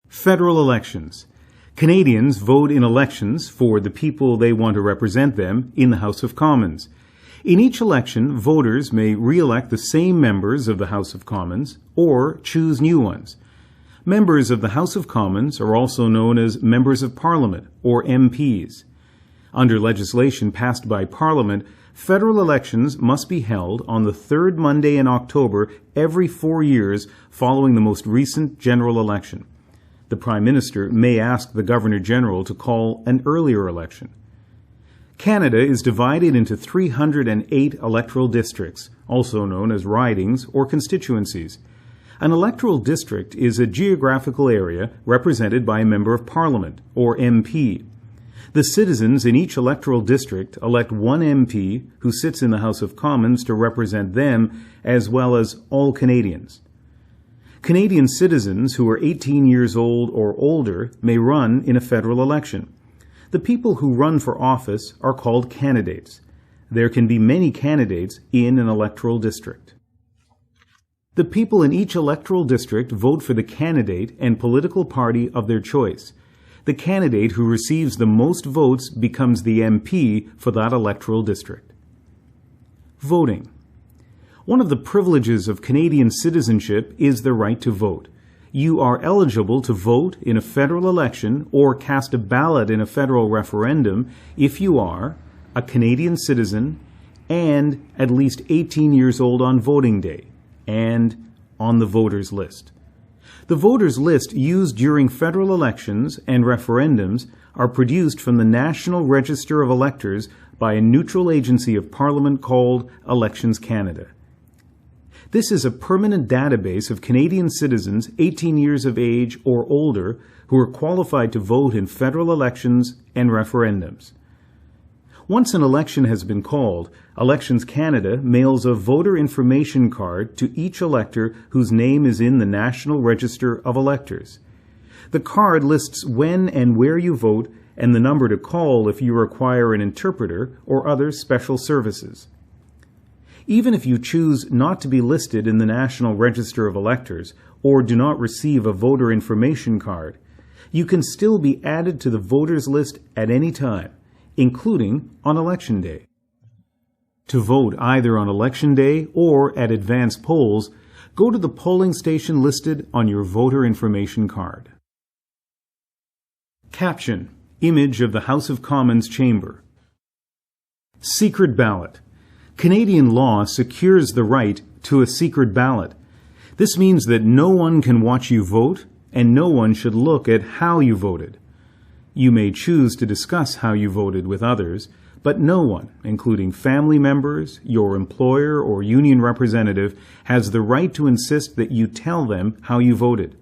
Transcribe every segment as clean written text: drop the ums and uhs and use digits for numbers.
Federal elections. Canadians vote in elections for the people they want to represent them in the House of Commons. In each election, voters may re-elect the same members of the House of Commons or choose new ones. Members of the House of Commons are also known as Members of Parliament, or MPs. Under legislation passed by Parliament, federal elections must be held on the third Monday in October every 4 years following the most recent general election. The Prime Minister may ask the Governor-General to call an earlier election. Canada is divided into 308 electoral districts, also known as ridings or constituencies. An electoral district is a geographical area represented by a Member of Parliament, or MP. The citizens in each electoral district elect one MP who sits in the House of Commons to represent them as well as all Canadians. Canadian citizens who are 18 years old or older may run in a federal election. The people who run for office are called candidates. There can be many candidates in an electoral district. The people in each electoral district vote for the candidate and political party of their choice. The candidate who receives the most votes becomes the MP for that electoral district. Voting. One of the privileges of Canadian citizenship is the right to vote. You are eligible to vote in a federal election or cast a ballot in a federal referendum if you are a Canadian citizen and at least 18 years old on voting day and on the voters list. The voters list used during federal elections and referendums are produced from the National Register of Electors by a neutral agency of Parliament called Elections Canada. This is a permanent database of Canadian citizens 18 years of age or older who are qualified to vote in federal elections and referendums. Once an election has been called, Elections Canada mails a voter information card to each elector whose name is in the National Register of Electors. The card lists when and where you vote and the number to call if you require an interpreter or other special services. Even if you choose not to be listed in the National Register of Electors or do not receive a voter information card, you can still be added to the voters list at any time, including on Election Day. To vote either on Election Day or at advance polls, go to the polling station listed on your voter information card. Caption: Image of the House of Commons chamber. Secret ballot. Canadian law secures the right to a secret ballot. This means that no one can watch you vote, and no one should look at how you voted. You may choose to discuss how you voted with others, but no one, including family members, your employer, or union representative, has the right to insist that you tell them how you voted.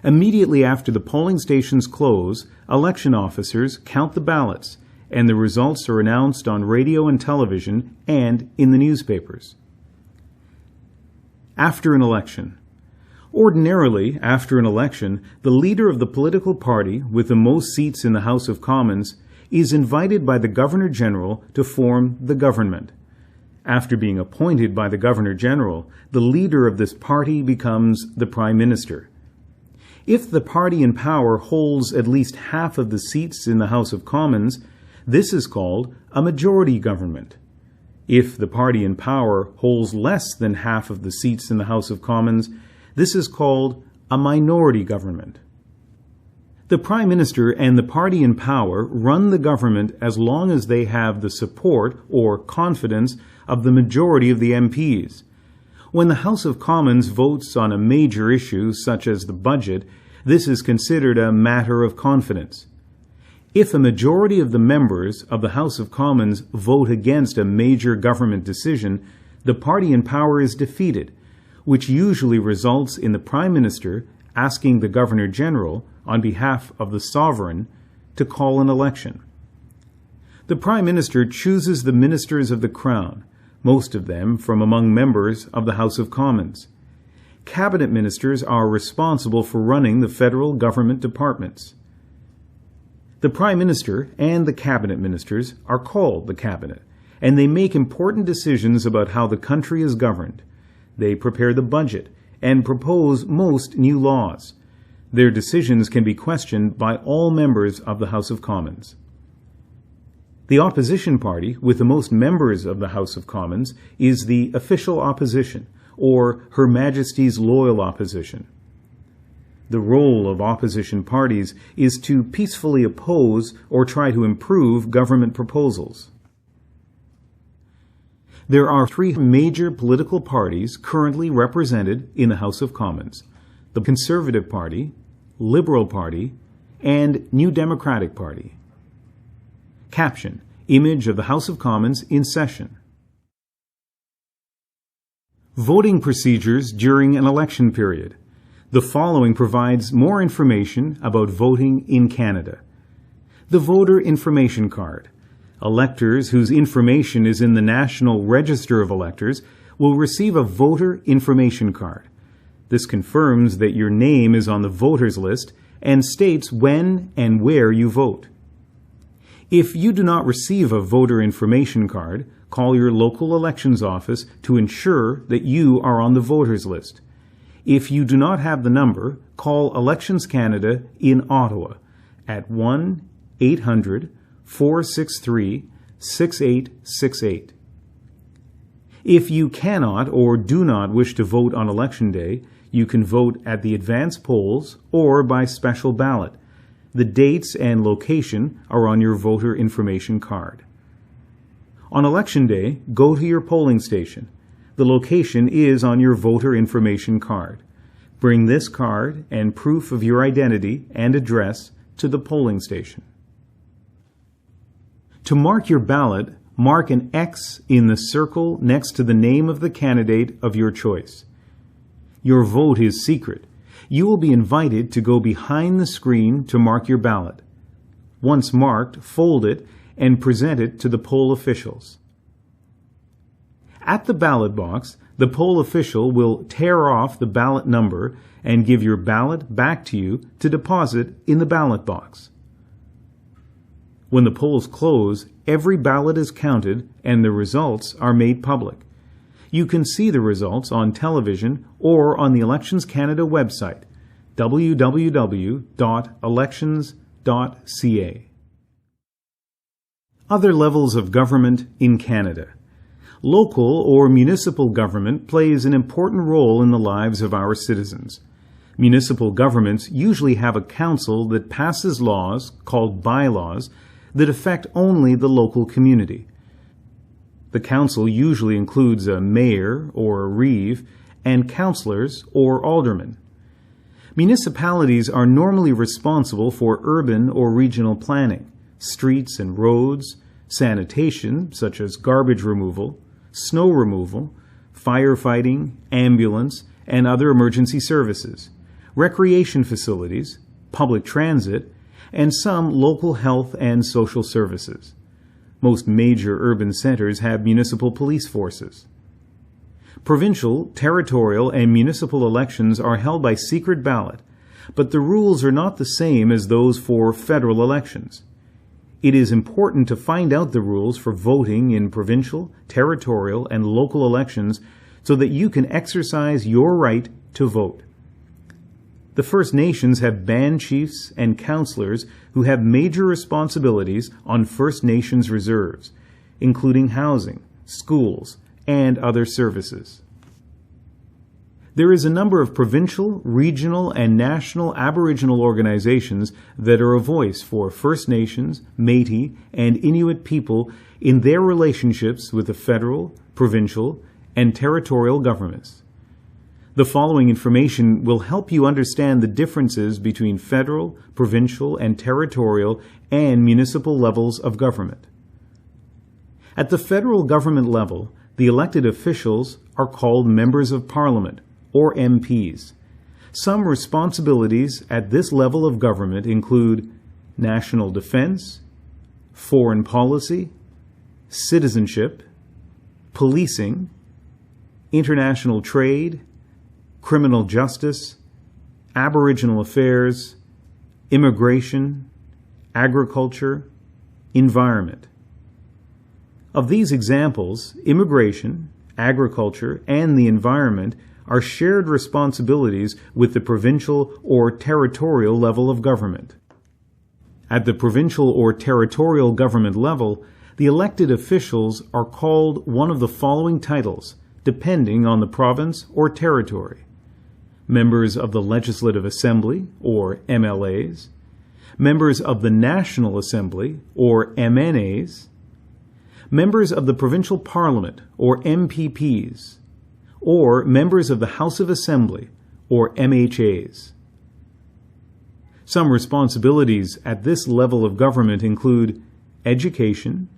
Immediately after the polling stations close, election officers count the ballots, and the results are announced on radio and television and in the newspapers. After an election. Ordinarily, after an election, the leader of the political party with the most seats in the House of Commons is invited by the Governor-General to form the government. After being appointed by the Governor-General, the leader of this party becomes the Prime Minister. If the party in power holds at least half of the seats in the House of Commons, this is called a majority government. If the party in power holds less than half of the seats in the House of Commons, this is called a minority government. The Prime Minister and the party in power run the government as long as they have the support or confidence of the majority of the MPs. When the House of Commons votes on a major issue such as the budget, this is considered a matter of confidence. If a majority of the members of the House of Commons vote against a major government decision, the party in power is defeated, which usually results in the Prime Minister asking the Governor-General, on behalf of the sovereign, to call an election. The Prime Minister chooses the ministers of the Crown, most of them from among members of the House of Commons. Cabinet ministers are responsible for running the federal government departments. The Prime Minister and the Cabinet Ministers are called the Cabinet, and they make important decisions about how the country is governed. They prepare the budget and propose most new laws. Their decisions can be questioned by all members of the House of Commons. The opposition party, with the most members of the House of Commons, is the official opposition, or Her Majesty's loyal opposition. The role of opposition parties is to peacefully oppose or try to improve government proposals. There are three major political parties currently represented in the House of Commons: the Conservative Party, Liberal Party, and New Democratic Party. Caption: Image of the House of Commons in session. Voting procedures during an election period. The following provides more information about voting in Canada. The Voter Information Card. Electors whose information is in the National Register of Electors will receive a Voter Information Card. This confirms that your name is on the voters list and states when and where you vote. If you do not receive a Voter Information Card, call your local elections office to ensure that you are on the voters list. If you do not have the number, call Elections Canada in Ottawa at 1-800-463-6868. If you cannot or do not wish to vote on Election Day, you can vote at the advance polls or by special ballot. The dates and location are on your voter information card. On Election Day, go to your polling station. The location is on your voter information card. Bring this card and proof of your identity and address to the polling station. To mark your ballot, mark an X in the circle next to the name of the candidate of your choice. Your vote is secret. You will be invited to go behind the screen to mark your ballot. Once marked, fold it and present it to the poll officials. At the ballot box, the poll official will tear off the ballot number and give your ballot back to you to deposit in the ballot box. When the polls close, every ballot is counted and the results are made public. You can see the results on television or on the Elections Canada website, www.elections.ca. Other levels of government in Canada. Local or municipal government plays an important role in the lives of our citizens. Municipal governments usually have a council that passes laws, called bylaws, that affect only the local community. The council usually includes a mayor or a reeve and councillors or aldermen. Municipalities are normally responsible for urban or regional planning, streets and roads, sanitation such as garbage removal, snow removal, firefighting, ambulance, and other emergency services, recreation facilities, public transit, and some local health and social services. Most major urban centers have municipal police forces. Provincial, territorial, and municipal elections are held by secret ballot, but the rules are not the same as those for federal elections. It is important to find out the rules for voting in provincial, territorial, and local elections so that you can exercise your right to vote. The First Nations have band chiefs and councillors who have major responsibilities on First Nations reserves, including housing, schools, and other services. There is a number of provincial, regional, and national Aboriginal organizations that are a voice for First Nations, Métis, and Inuit people in their relationships with the federal, provincial, and territorial governments. The following information will help you understand the differences between federal, provincial, and territorial and municipal levels of government. At the federal government level, the elected officials are called Members of Parliament, or MPs. Some responsibilities at this level of government include national defense, foreign policy, citizenship, policing, international trade, criminal justice, Aboriginal affairs, immigration, agriculture, environment. Of these examples, immigration, agriculture, and the environment are shared responsibilities with the provincial or territorial level of government. At the provincial or territorial government level, the elected officials are called one of the following titles, depending on the province or territory: members of the Legislative Assembly, or MLAs, members of the National Assembly, or MNAs, members of the Provincial Parliament, or MPPs, or members of the House of Assembly, or MHAs. Some responsibilities at this level of government include education,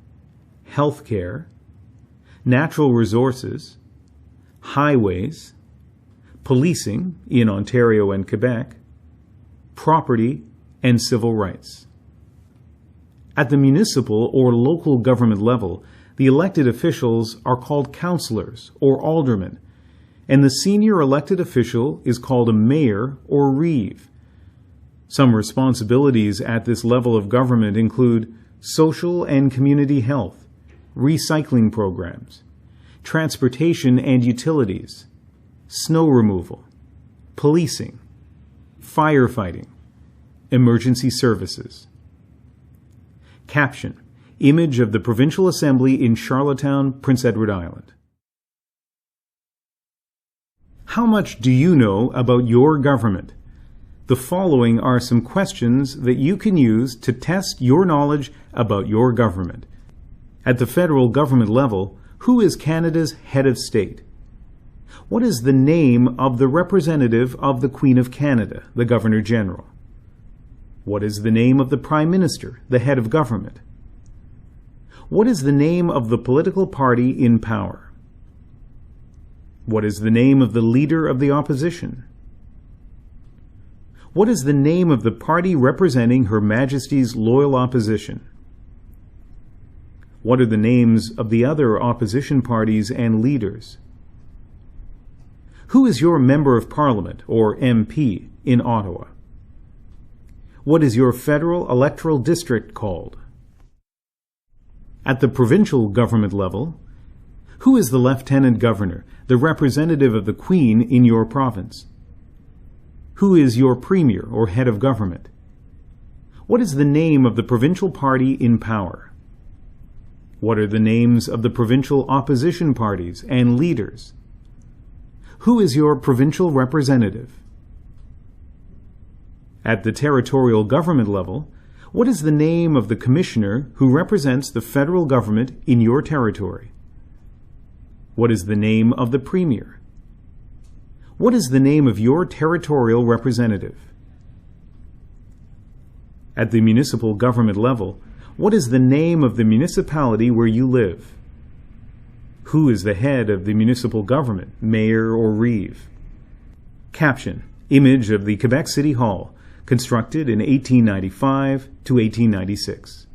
healthcare, natural resources, highways, policing in Ontario and Quebec, property, and civil rights. At the municipal or local government level, the elected officials are called councillors or aldermen, and the senior elected official is called a mayor or reeve. Some responsibilities at this level of government include social and community health, recycling programs, transportation and utilities, snow removal, policing, firefighting, emergency services. Caption: Image of the Provincial Assembly in Charlottetown, Prince Edward Island. How much do you know about your government? The following are some questions that you can use to test your knowledge about your government. At the federal government level, who is Canada's head of state? What is the name of the representative of the Queen of Canada, the Governor General? What is the name of the Prime Minister, the head of government? What is the name of the political party in power? What is the name of the leader of the opposition? What is the name of the party representing Her Majesty's loyal opposition? What are the names of the other opposition parties and leaders? Who is your Member of Parliament, or MP, in Ottawa? What is your federal electoral district called? At the provincial government level, who is the Lieutenant Governor, the representative of the Queen in your province? Who is your Premier or head of government? What is the name of the provincial party in power? What are the names of the provincial opposition parties and leaders? Who is your provincial representative? At the territorial government level, what is the name of the commissioner who represents the federal government in your territory? What is the name of the Premier? What is the name of your territorial representative? At the municipal government level, what is the name of the municipality where you live? Who is the head of the municipal government, mayor or reeve? Caption: Image of the Quebec City Hall, constructed in 1895 to 1896.